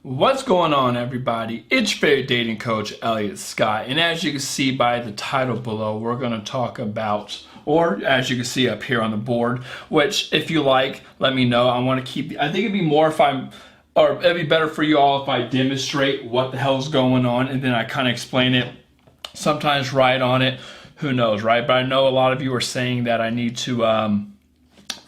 What's going on, everybody? It's your favorite dating coach, Elliot Scott, and as you can see by the title below, we're going to talk about, or as you can see up here on the board, which if you like, let me know. I want to keep, I think it'd be more if or it'd be better for you all if I demonstrate what the hell's going on, and then I kind of explain it, sometimes write on it, who knows, right? But I know a lot of you are saying that I need to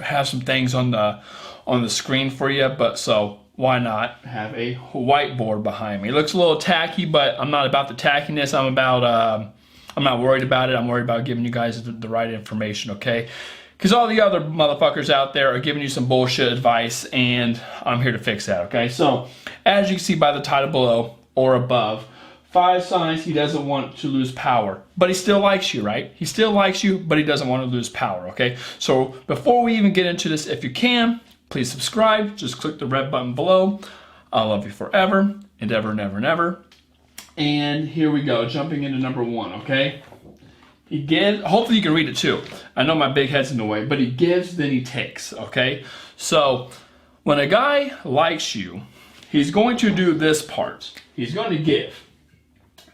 have some things on the screen for you, but so why not have a whiteboard behind me? It looks a little tacky, but I'm not about the tackiness. I'm not worried about it. I'm worried about giving you guys the right information, okay? Because all the other motherfuckers out there are giving you some bullshit advice, and I'm here to fix that, okay? So, as you can see by the title below or above, 5 signs he doesn't want to lose power. But he still likes you, right? He still likes you, but he doesn't want to lose power, okay? So, before we even get into this, if you can, please subscribe. Just click the red button below. I'll love you forever and ever and ever and ever. And here we go, jumping into number 1, okay? He gives, hopefully you can read it too. I know my big head's in the way, but he gives, then he takes, okay? So when a guy likes you, he's going to do this part. He's going to give.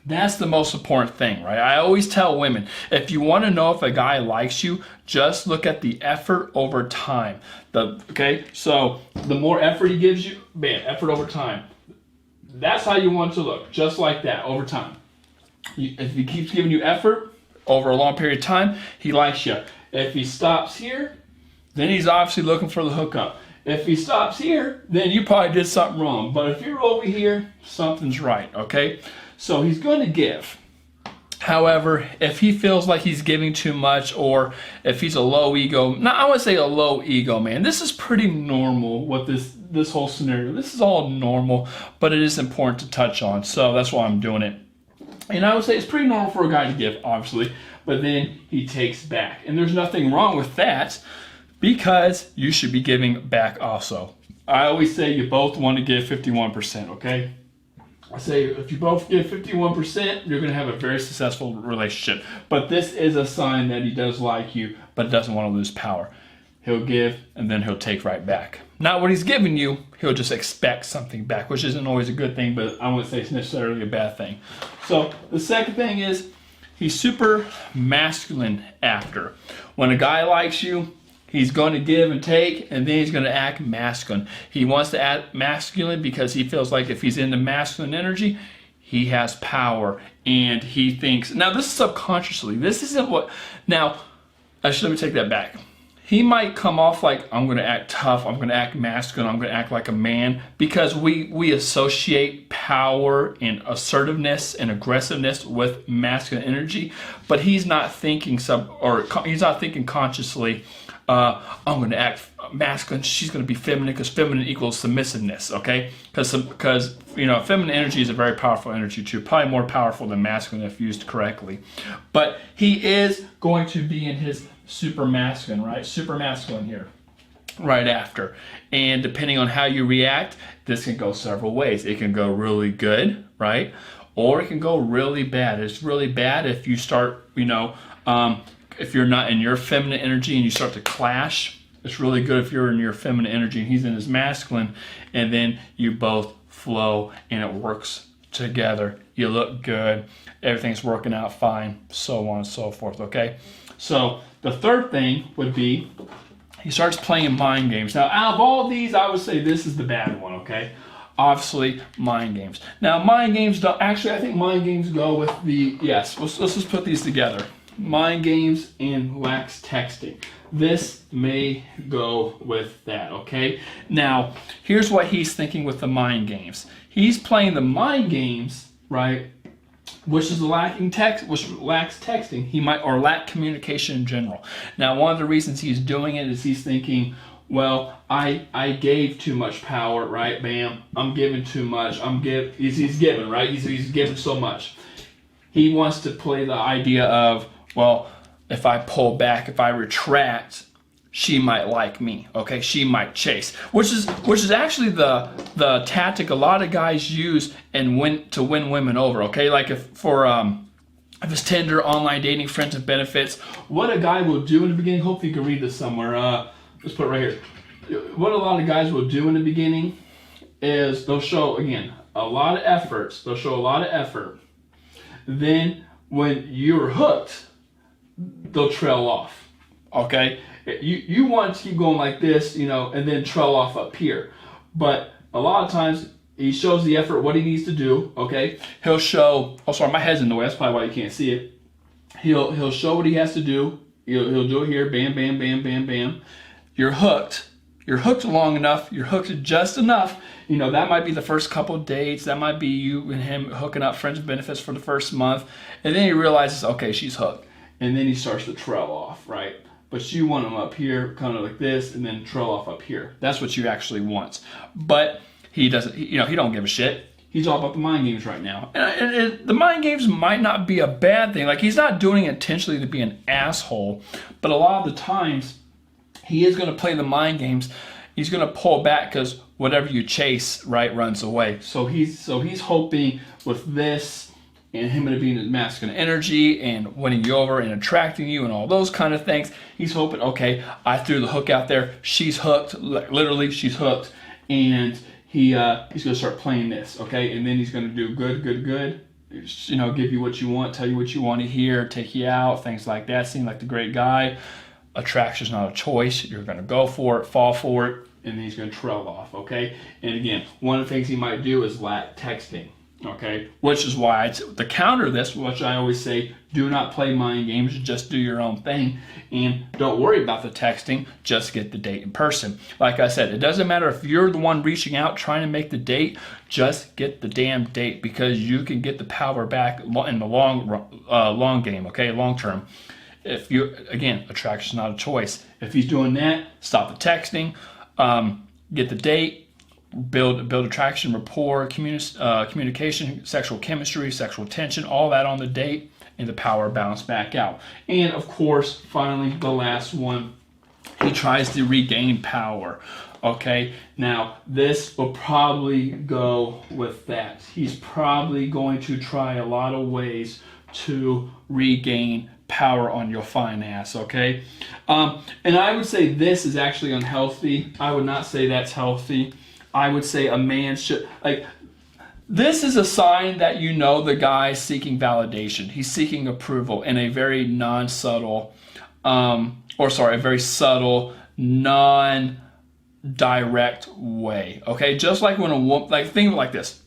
That's the most important thing, right? I always tell women, if you want to know if a guy likes you, just look at the effort over time. Okay, so the more effort he gives you, bam, effort over time. That's how you want it to look, just like that, over time. If he keeps giving you effort over a long period of time, he likes you. If he stops here, then he's obviously looking for the hookup. If he stops here, then you probably did something wrong. But if you're over here, something's right, okay? So he's going to give. However, if he feels like he's giving too much, or if he's a low ego, I would say a low ego man. This is pretty normal with this whole scenario. This is all normal, but it is important to touch on. So that's why I'm doing it. And I would say it's pretty normal for a guy to give, obviously, but then he takes back. And there's nothing wrong with that, because you should be giving back also. I always say you both want to give 51%, okay? I say if you both give 51%, you're going to have a very successful relationship. But this is a sign that he does like you, but doesn't want to lose power. He'll give, and then he'll take right back. Not what he's giving you, he'll just expect something back, which isn't always a good thing, but I wouldn't say it's necessarily a bad thing. So the second thing is, he's super masculine after. When a guy likes you, he's going to give and take, and then he's going to act masculine. He wants to act masculine because he feels like if he's in the masculine energy, he has power. And he thinks, now this is subconsciously, this isn't what, now, actually let me take that back. He might come off like, I'm going to act tough, I'm going to act masculine, I'm going to act like a man, because we associate power and assertiveness and aggressiveness with masculine energy, but he's not thinking he's not thinking consciously, I'm going to act masculine, she's going to be feminine, because feminine equals submissiveness, okay? Because you know, feminine energy is a very powerful energy too, probably more powerful than masculine if used correctly. But he is going to be in his super masculine, right? Super masculine here, right after. And depending on how you react, this can go several ways. It can go really good, right? Or it can go really bad. It's really bad if you start, you know, if you're not in your feminine energy and you start to clash. It's really good if you're in your feminine energy and he's in his masculine, and then you both flow and it works together. You look good, everything's working out fine, so on and so forth, okay? So the third thing would be, he starts playing mind games. Now, out of all these, I would say this is the bad one, okay? Obviously, mind games. Now, mind games don't, actually, I think mind games go with the, yes, let's just put these together. Mind games and lax texting. This may go with that, okay? Now, here's what he's thinking with the mind games. He's playing the mind games, right? Which is lacks texting. He might, or lack communication in general. Now, one of the reasons he's doing it is he's thinking, well, I gave too much power, right? Bam, I'm giving too much. He's giving, right? He's giving so much. He wants to play the idea of, well, if I pull back, if I retract, she might like me, okay? She might chase, which is actually the tactic a lot of guys use and to win women over, okay? Like if it's Tinder, online dating, friends and benefits, what a guy will do in the beginning, hopefully you can read this somewhere, let's put it right here. What a lot of guys will do in the beginning is they'll show, again, a lot of efforts. They'll show a lot of effort. Then when you're hooked, they'll trail off, okay? You want to keep going like this, you know, and then trail off up here. But a lot of times, he shows the effort, what he needs to do, okay? He'll show, oh, sorry, my head's in the way. That's probably why you can't see it. He'll show what he has to do. He'll do it here, bam, bam, bam, bam, bam. You're hooked. You're hooked long enough. You're hooked just enough. You know, that might be the first couple of dates. That might be you and him hooking up, friends with benefits for the first month. And then he realizes, okay, she's hooked. And then he starts to trail off, right? But you want him up here, kind of like this, and then trail off up here. That's what you actually want. But he doesn't, you know, he don't give a shit. He's all about the mind games right now. And the mind games might not be a bad thing. Like, he's not doing it intentionally to be an asshole. But a lot of the times, he is going to play the mind games. He's going to pull back because whatever you chase, right, runs away. So he's hoping with this and him to be in his masculine energy and winning you over and attracting you and all those kind of things. He's hoping, okay, I threw the hook out there. She's hooked. Literally, she's hooked. And he's going to start playing this, okay? And then he's going to do good. You know, give you what you want, tell you what you want to hear, take you out, things like that. Seem like the great guy. Attraction's not a choice. You're going to go for it, fall for it, and then he's going to trail off, okay? And again, one of the things he might do is lack texting, okay? Which is why, to counter this, which I always say, do not play mind games, just do your own thing, and don't worry about the texting, just get the date in person. Like I said, it doesn't matter if you're the one reaching out, trying to make the date, just get the damn date, because you can get the power back in the long game, okay, long term. If you, again, attraction's not a choice. If he's doing that, stop the texting, get the date, build attraction, rapport, communication, sexual chemistry, sexual tension, all that on the date, and the power bounce back out. And of course, finally, the last one, he tries to regain power. Okay, now this will probably go with that. He's probably going to try a lot of ways to regain power on your fine ass, okay? And I would say this is actually unhealthy. I would not say that's healthy. I would say a man should, like, this is a sign that you know the guy's seeking validation. He's seeking approval in a very non-subtle, a very subtle, non-direct way, okay? Just like when a woman, like, think of it like this.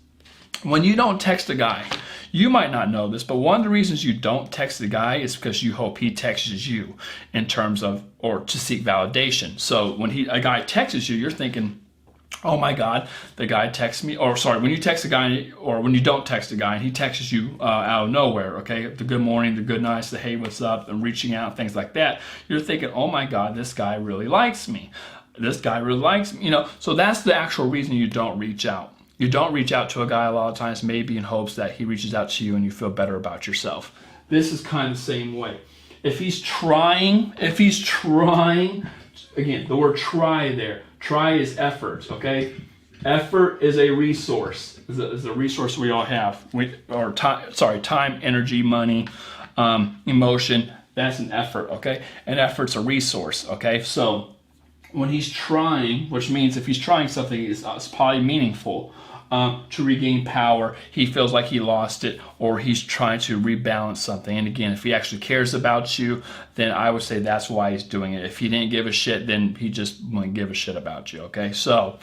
When you don't text a guy, you might not know this, but one of the reasons you don't text the guy is because you hope he texts you in terms of, or to seek validation. So when a guy texts you, you're thinking, oh my God, the guy texts me, or sorry, when you text a guy, or when you don't text a guy and he texts you out of nowhere, okay, the good morning, the good nights, the hey, what's up, and reaching out, things like that, you're thinking, oh my God, this guy really likes me. This guy really likes me, you know, so that's the actual reason you don't reach out. You don't reach out to a guy a lot of times, maybe in hopes that he reaches out to you and you feel better about yourself. This is kind of the same way. If he's trying, again, the word try there, try is effort, okay? Effort is a resource, is a resource we all have. Time, energy, money, emotion, that's an effort, okay? An effort's a resource, okay? So when he's trying, which means if he's trying something, it's probably meaningful. To regain power, he feels like he lost it, or he's trying to rebalance something. And again, if he actually cares about you, then I would say that's why he's doing it. If he didn't give a shit, then he just wouldn't give a shit about you, okay? So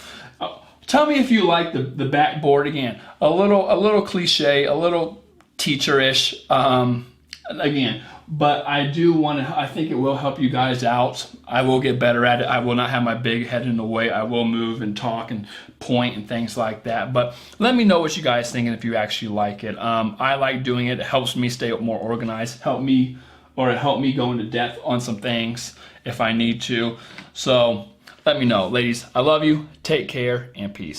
tell me if you like the backboard. Again, a little cliche, a little teacher-ish, again, but I think it will help you guys out. I will get better at it. I will not have my big head in the way. I will move and talk and point and things like that. But let me know what you guys think and if you actually like it. I like doing it. It helps me stay more organized. It helped me go into depth on some things if I need to. So let me know. Ladies, I love you. Take care and peace.